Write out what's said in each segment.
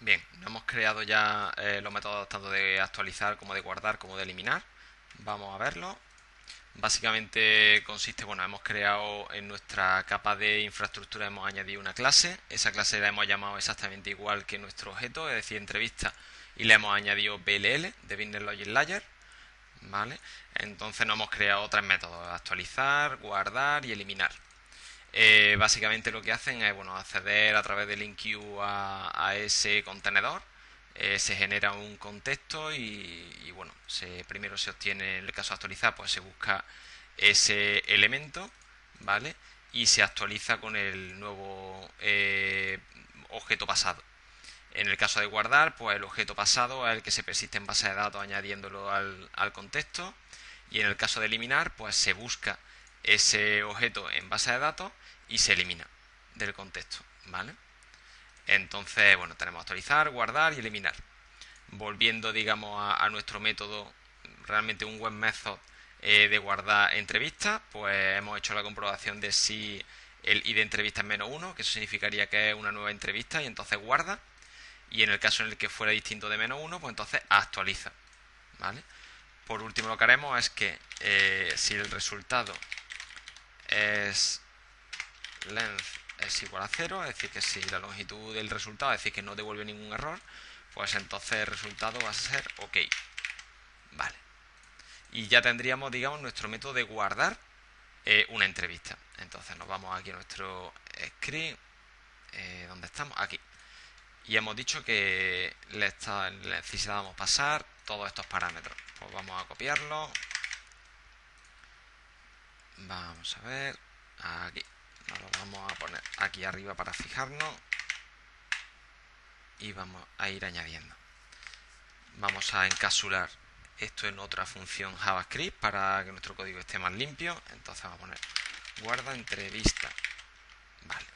Bien, no hemos creado ya los métodos tanto de actualizar como de guardar como de eliminar. Vamos a verlo. Básicamente consiste, bueno, hemos creado en nuestra capa de infraestructura, hemos añadido una clase. Esa clase la hemos llamado exactamente igual que nuestro objeto, es decir, entrevista, y le hemos añadido BLL, de Business Logic Layer, ¿vale? Entonces nos hemos creado tres métodos: actualizar, guardar y eliminar. Básicamente lo que hacen es, bueno, acceder a través del InQ a ese contenedor. Se genera un contexto y, bueno, primero se obtiene, en el caso de actualizar, pues se busca ese elemento, ¿vale? Y se actualiza con el nuevo objeto pasado. En el caso de guardar, pues el objeto pasado es el que se persiste en base de datos añadiéndolo al contexto. Y en el caso de eliminar, pues se busca ese objeto en base de datos y se elimina del contexto, ¿vale? Entonces, bueno, tenemos actualizar, guardar y eliminar. Volviendo, digamos, a nuestro método, realmente un web method de guardar entrevistas, pues hemos hecho la comprobación de si el id de entrevista es -1, que eso significaría que es una nueva entrevista, y entonces guarda. Y en el caso en el que fuera distinto de -1, pues entonces actualiza, ¿vale? Por último, lo que haremos es que si el resultado es length es igual a 0, es decir, que si la longitud del resultado, es decir, que no devuelve ningún error, pues entonces el resultado va a ser OK. Vale. Y ya tendríamos, digamos, nuestro método de guardar una entrevista. Entonces nos vamos aquí a nuestro script. ¿Dónde estamos? Aquí. Y hemos dicho que le necesitábamos pasar todos estos parámetros. Pues vamos a copiarlo. Vamos a ver. Aquí. Nos lo vamos a poner aquí arriba para fijarnos. Y vamos a ir añadiendo. Vamos a encapsular esto en otra función JavaScript para que nuestro código esté más limpio. Entonces vamos a poner guarda entrevista. Vale.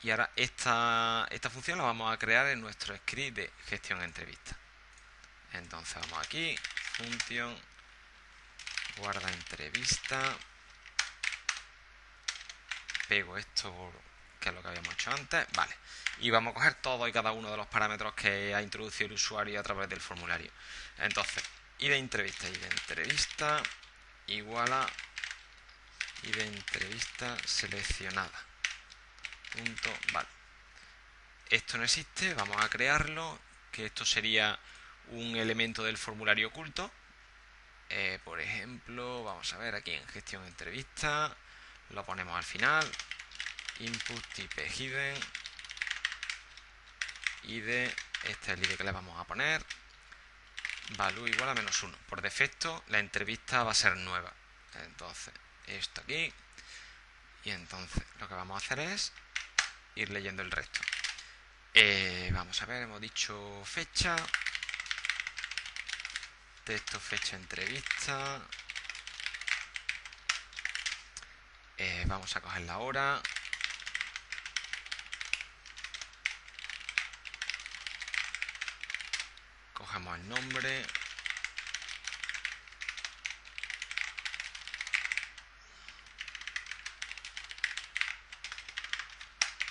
Y ahora esta función la vamos a crear en nuestro script de gestión entrevista. Entonces vamos aquí, función guarda entrevista. Pego esto, que es lo que habíamos hecho antes. Vale. Y vamos a coger todos y cada uno de los parámetros que ha introducido el usuario a través del formulario. Entonces, id de entrevista igual a id de entrevista seleccionada. Punto, vale. Esto no existe, vamos a crearlo, que esto sería un elemento del formulario oculto. Por ejemplo, vamos a ver aquí en gestión entrevista, lo ponemos al final, input type hidden, id, este es el id que le vamos a poner, value igual a -1. Por defecto la entrevista va a ser nueva. Entonces, esto aquí, y entonces lo que vamos a hacer es ir leyendo el resto. Vamos a ver, hemos dicho fecha, texto, fecha, entrevista. Vamos a coger la hora. Cogemos el nombre.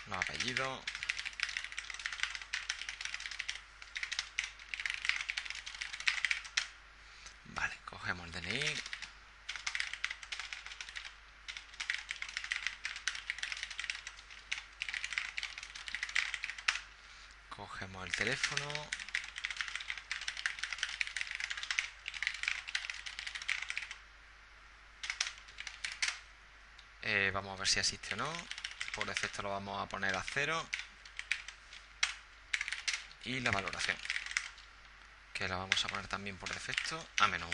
Los apellidos. Vale, cogemos el DNI. Cogemos el teléfono. Vamos a ver si existe o no. Por defecto lo vamos a poner a 0. Y la valoración, que la vamos a poner también por defecto a -1.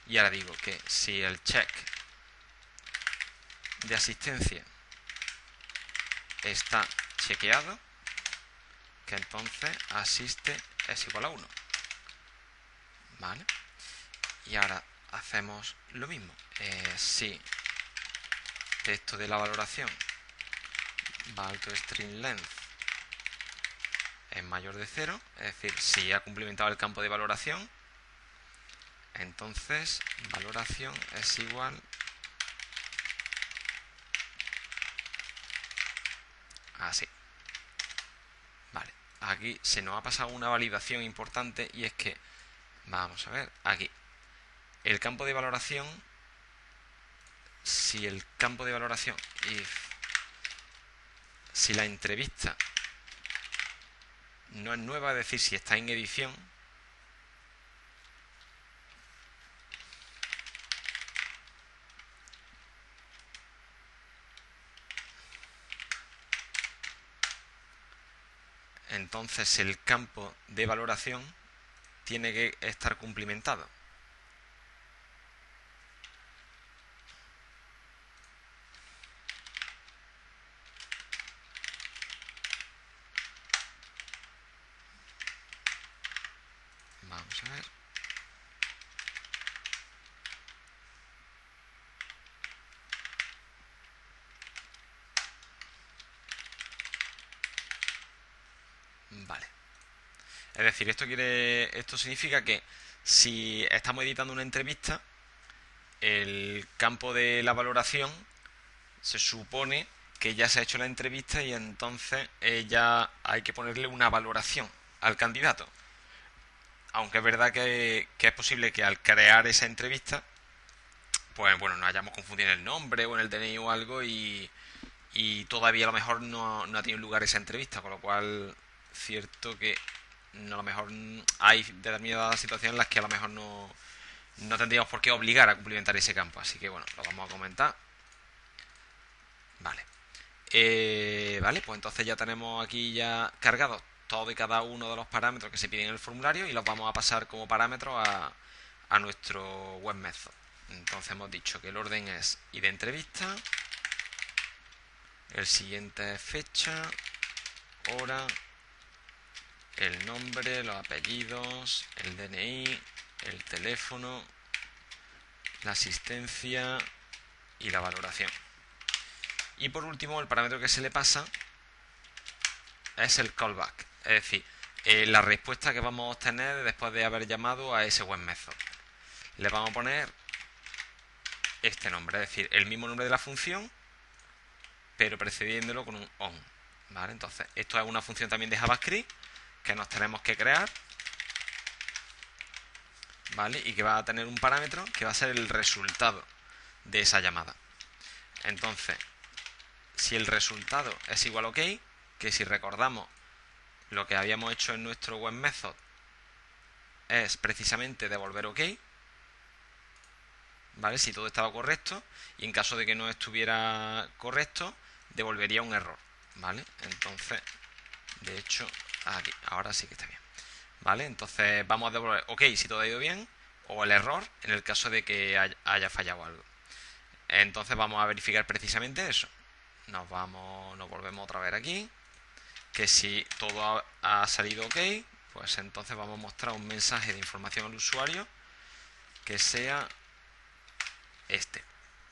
Y ahora digo que si el check de asistencia está chequeado, que entonces asiste es igual a 1. ¿Vale? Y ahora hacemos lo mismo. Si texto de la valoración val to string length es mayor de 0, es decir, si ha cumplimentado el campo de valoración, entonces valoración es igual a así. Vale. aquí se nos ha pasado una validación importante y es que, vamos a ver, aquí, el campo de valoración, si el campo de valoración, si la entrevista no es nueva, es decir, si está en edición, entonces el campo de valoración tiene que estar cumplimentado. Vamos a ver. Vale. Es decir, esto significa que si estamos editando una entrevista, el campo de la valoración se supone que ya se ha hecho la entrevista y entonces ya hay que ponerle una valoración al candidato. Aunque es verdad que es posible que al crear esa entrevista, pues bueno, nos hayamos confundido en el nombre o en el DNI o algo y todavía a lo mejor no ha tenido lugar esa entrevista, con lo cual cierto que a lo mejor hay determinadas situaciones en las que a lo mejor no tendríamos por qué obligar a cumplimentar ese campo. Así que bueno, lo vamos a comentar. Vale. Vale, pues entonces ya tenemos aquí ya cargados todo y cada uno de los parámetros que se piden en el formulario y los vamos a pasar como parámetros a nuestro web method. Entonces hemos dicho que el orden es id entrevista, el siguiente es fecha, hora, el nombre, los apellidos, el DNI, el teléfono, la asistencia y la valoración. Y por último, el parámetro que se le pasa es el callback, es decir, la respuesta que vamos a obtener después de haber llamado a ese web method. Le vamos a poner este nombre, es decir, el mismo nombre de la función, pero precediéndolo con un on. ¿Vale? Entonces, esto es una función también de JavaScript que nos tenemos que crear, ¿vale? Y que va a tener un parámetro que va a ser el resultado de esa llamada. Entonces, si el resultado es igual a OK, que si recordamos lo que habíamos hecho en nuestro web method es precisamente devolver OK, ¿vale? Si todo estaba correcto, y en caso de que no estuviera correcto, devolvería un error, ¿vale? Entonces, de hecho, aquí, ahora sí que está bien, ¿vale? Entonces vamos a devolver OK si todo ha ido bien, o el error en el caso de que haya fallado algo. Entonces vamos a verificar precisamente eso. Nos volvemos otra vez aquí, que si todo ha salido OK, pues entonces vamos a mostrar un mensaje de información al usuario que sea este.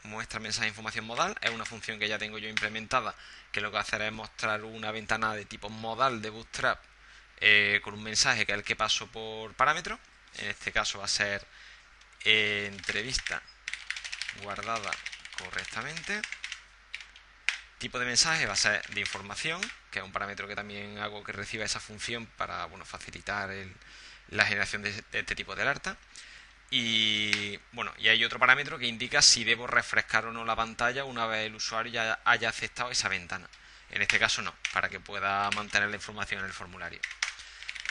Muestra mensaje de información modal, es una función que ya tengo yo implementada, que lo que hacerá es mostrar una ventana de tipo modal de Bootstrap con un mensaje que es el que paso por parámetro. En este caso va a ser entrevista guardada correctamente. Tipo de mensaje va a ser de información, que es un parámetro que también hago que reciba esa función para facilitar la generación de este tipo de alerta. Y bueno, y hay otro parámetro que indica si debo refrescar o no la pantalla una vez el usuario ya haya aceptado esa ventana. En este caso no, para que pueda mantener la información en el formulario.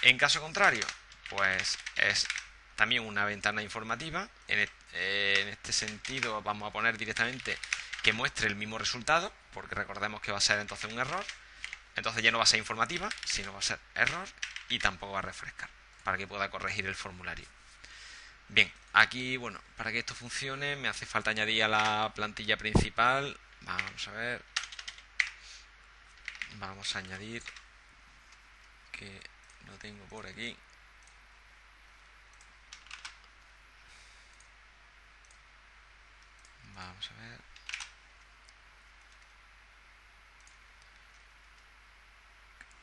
En caso contrario, pues es también una ventana informativa. En este sentido vamos a poner directamente que muestre el mismo resultado, porque recordemos que va a ser entonces un error. Entonces ya no va a ser informativa, sino va a ser error y tampoco va a refrescar, para que pueda corregir el formulario. Bien, aquí, bueno, para que esto funcione me hace falta añadir a la plantilla principal. Vamos a ver. Vamos a añadir, que lo tengo por aquí. Vamos a ver.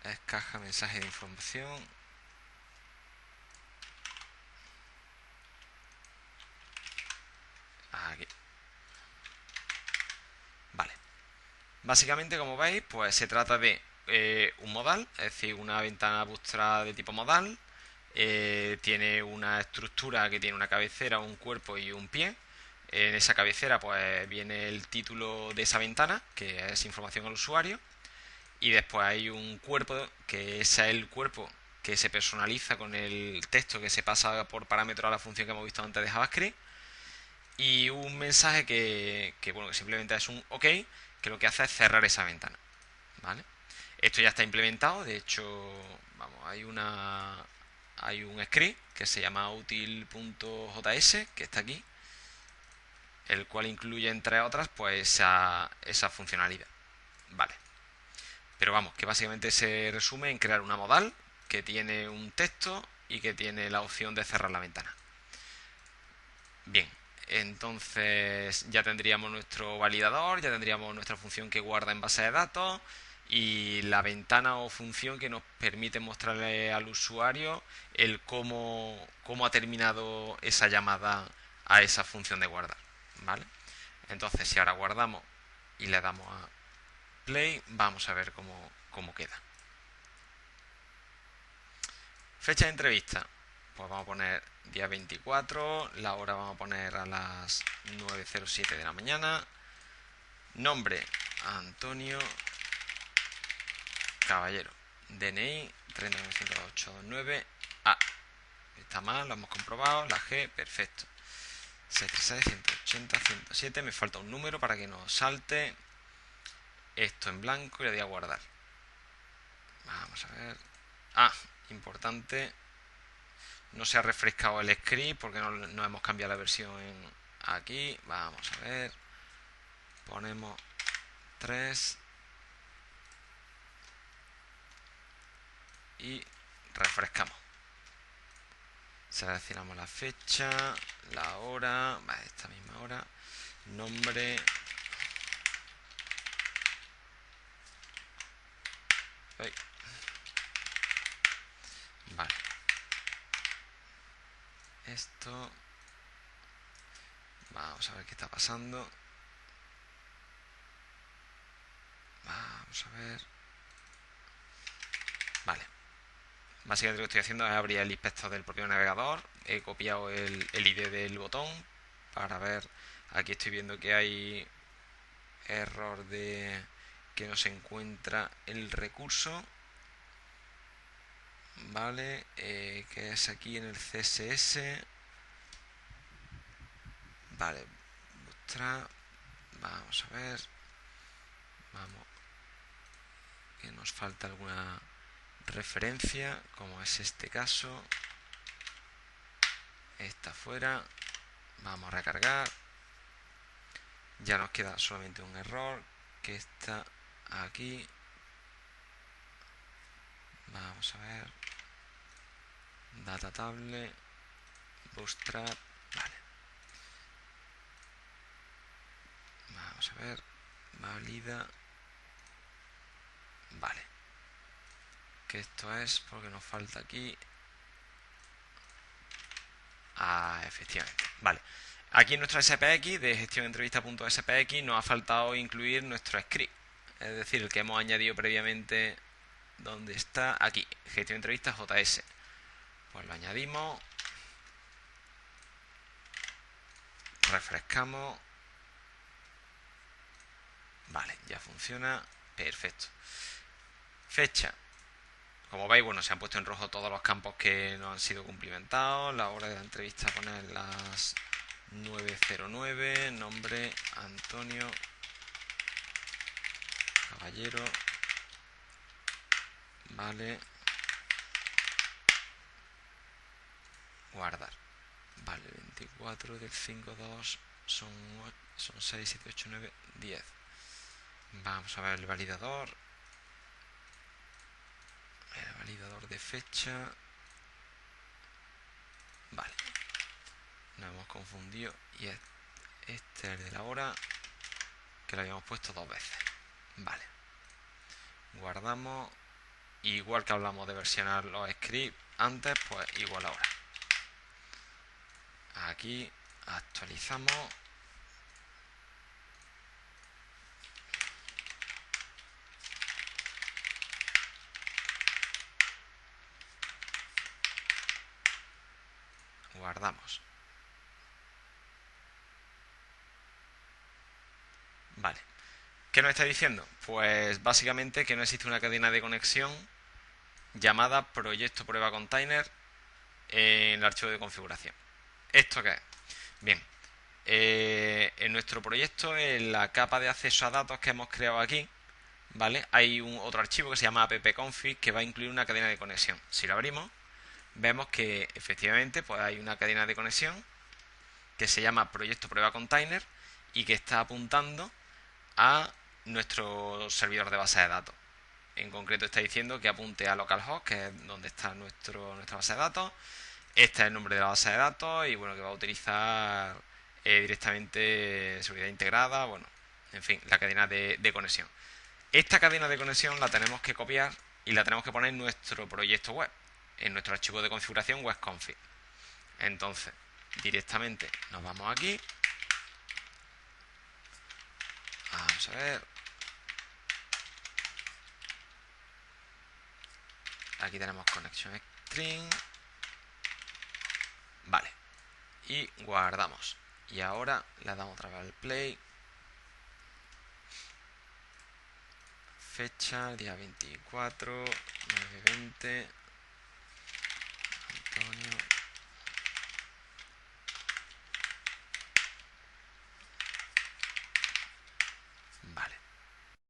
Es caja mensaje de información. Aquí. Vale. Básicamente, como veis, pues se trata de un modal, es decir, una ventana bootstrap de tipo modal. Tiene una estructura que tiene una cabecera, un cuerpo y un pie. En esa cabecera pues viene el título de esa ventana, que es información al usuario. Y después hay un cuerpo, que ese es el cuerpo que se personaliza con el texto que se pasa por parámetro a la función que hemos visto antes de JavaScript. Y un mensaje bueno, que simplemente es un OK, que lo que hace es cerrar esa ventana. ¿Vale? Esto ya está implementado, de hecho, vamos, hay un script que se llama util.js, que está aquí, el cual incluye, entre otras, pues esa funcionalidad. Vale. Pero vamos, que básicamente se resume en crear una modal que tiene un texto y que tiene la opción de cerrar la ventana. Bien, entonces ya tendríamos nuestro validador, ya tendríamos nuestra función que guarda en base de datos y la ventana o función que nos permite mostrarle al usuario el cómo ha terminado esa llamada a esa función de guardar. ¿Vale? Entonces, si ahora guardamos y le damos a play, vamos a ver cómo queda. Fecha de entrevista. Pues vamos a poner día 24, la hora vamos a poner a las 9:07 de la mañana. Nombre, Antonio Caballero. DNI, 39829A. Está mal, lo hemos comprobado. La G, perfecto. 636, 180, 107. Me falta un número para que nos salte. Esto en blanco y le doy a guardar. Vamos a ver. Importante. No se ha refrescado el script porque no hemos cambiado la versión aquí. Vamos a ver. Ponemos 3 y refrescamos. Seleccionamos la fecha, la hora, esta misma hora, nombre, vale, esto, vamos a ver qué está pasando, vamos a ver, vale. Básicamente lo que estoy haciendo es abrir el inspector del propio navegador. He copiado el ID del botón para ver. Aquí estoy viendo que hay error de que no se encuentra el recurso. Vale, que es aquí en el CSS. Vale, Bootstrap. Vamos a ver. Vamos. Que nos falta alguna referencia, como es este caso. Está fuera. Vamos a recargar. Ya nos queda solamente un error que está aquí. Vamos a ver. Data table. Bootstrap. Vale. Vamos a ver. Valida. Vale. Que esto es porque nos falta aquí. Efectivamente. Vale. Aquí en nuestro SPX de gestionentrevista.spx nos ha faltado incluir nuestro script. Es decir, el que hemos añadido previamente. ¿Dónde está? Aquí. Gestión entrevistas JS. Pues lo añadimos. Refrescamos. Vale, ya funciona. Perfecto. Fecha. Como veis, bueno, se han puesto en rojo todos los campos que no han sido cumplimentados. La hora de la entrevista poner las 9:09. Nombre Antonio Caballero. Vale. Guardar. Vale, 24 del 5.2 son 6, 7, 8, 9, 10. Vamos a ver el validador. El validador de fecha. Vale. Nos hemos confundido. Y este es el de la hora, que lo habíamos puesto 2 veces. Vale. Guardamos. Igual que hablamos de versionar los scripts antes, pues igual ahora. Aquí actualizamos. guardamos. Vale. ¿Qué nos está diciendo? Pues básicamente que no existe una cadena de conexión llamada proyecto prueba container en el archivo de configuración. ¿Esto qué es? Bien, en nuestro proyecto, en la capa de acceso a datos que hemos creado aquí, ¿vale? Hay otro archivo que se llama appconfig que va a incluir una cadena de conexión. Si lo abrimos, vemos que efectivamente pues hay una cadena de conexión que se llama proyecto prueba container y que está apuntando a nuestro servidor de base de datos. En concreto está diciendo que apunte a localhost, que es donde está nuestra base de datos. Este es el nombre de la base de datos y bueno, que va a utilizar directamente seguridad integrada, bueno, en fin, la cadena de conexión. Esta cadena de conexión la tenemos que copiar y la tenemos que poner en nuestro proyecto web, en nuestro archivo de configuración webconfig. Entonces, directamente nos vamos aquí. Vamos a ver. Aquí tenemos connection string. Vale. Y guardamos. Y ahora le damos otra vez al play. Fecha, día 24, 9:20.